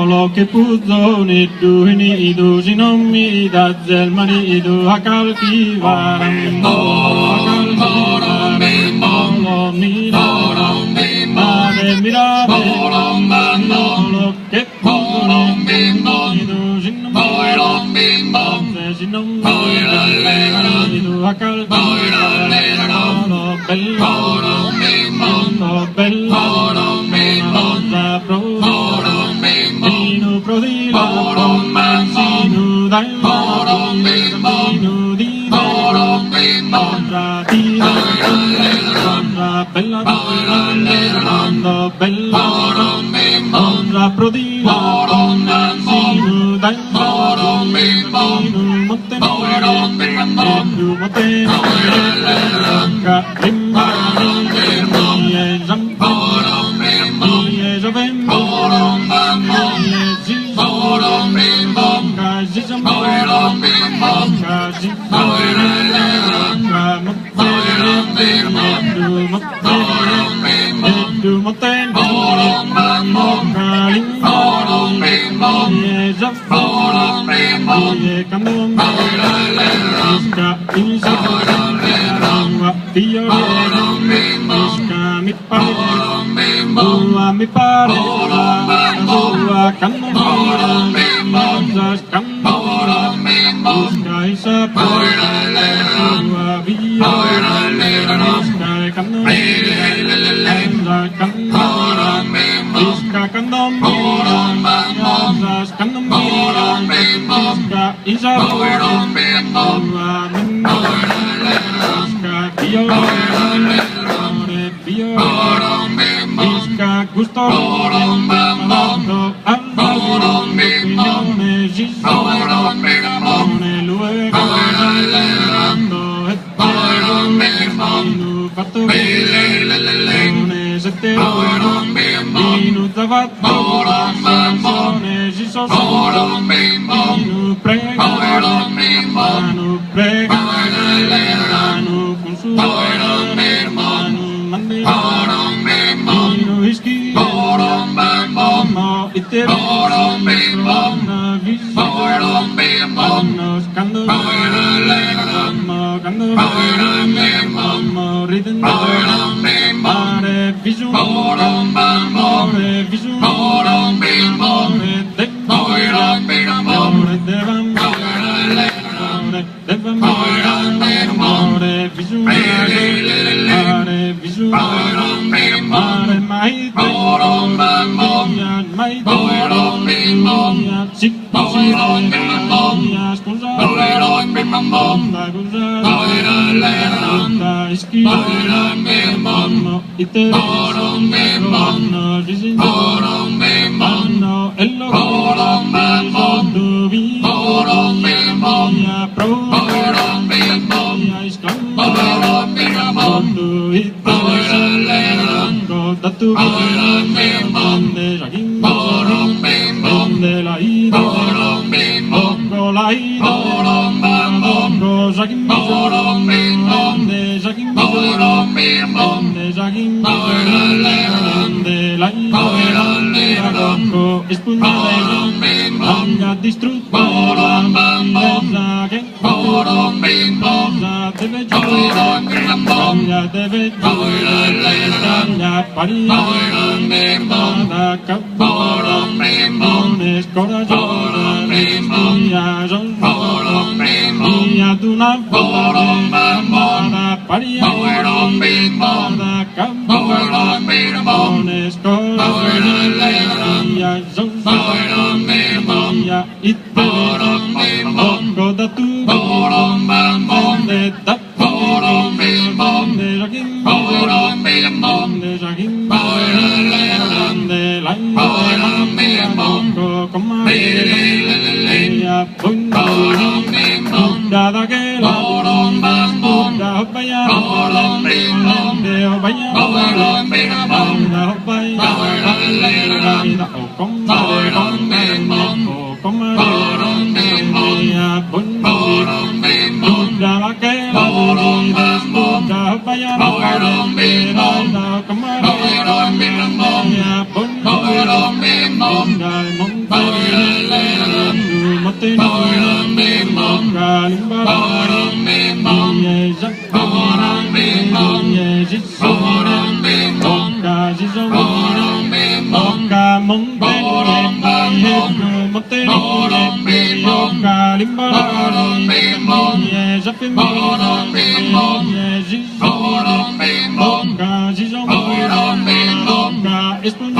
lo che puzzone tu ni du sinomi da zelmani du hakal ki varam hakal varam lo mi mira lo che puzzone du sinomi du hakal varam lo bello la Sinu prodila Sinu daima Sinu dina Sandra tira Sandra bella Sandra bella Sandra prodila Sinu daima Sinu montene Sinu montene Karimba Ie zampa Ie zavemba mi pare la cannonira mangia scambora sky sapore la via sky cannonira mangia cannonira sky cannonira mangia scambora sky isapore la sky viola gusto mando andando opinione gisione luego andando e fatto bene sette minuto fatto canzone si sono prego manu prego manu consuelo manu mandi whisky, no, ite no, scandalo, no, ridden, mare visu, mare visu, mong một tên mong gà linh ba ye giấc ye dít mong gà dít mong gà mong tên hết một tên mong gà linh ba ye giấc ye dít mong gà dít mong gà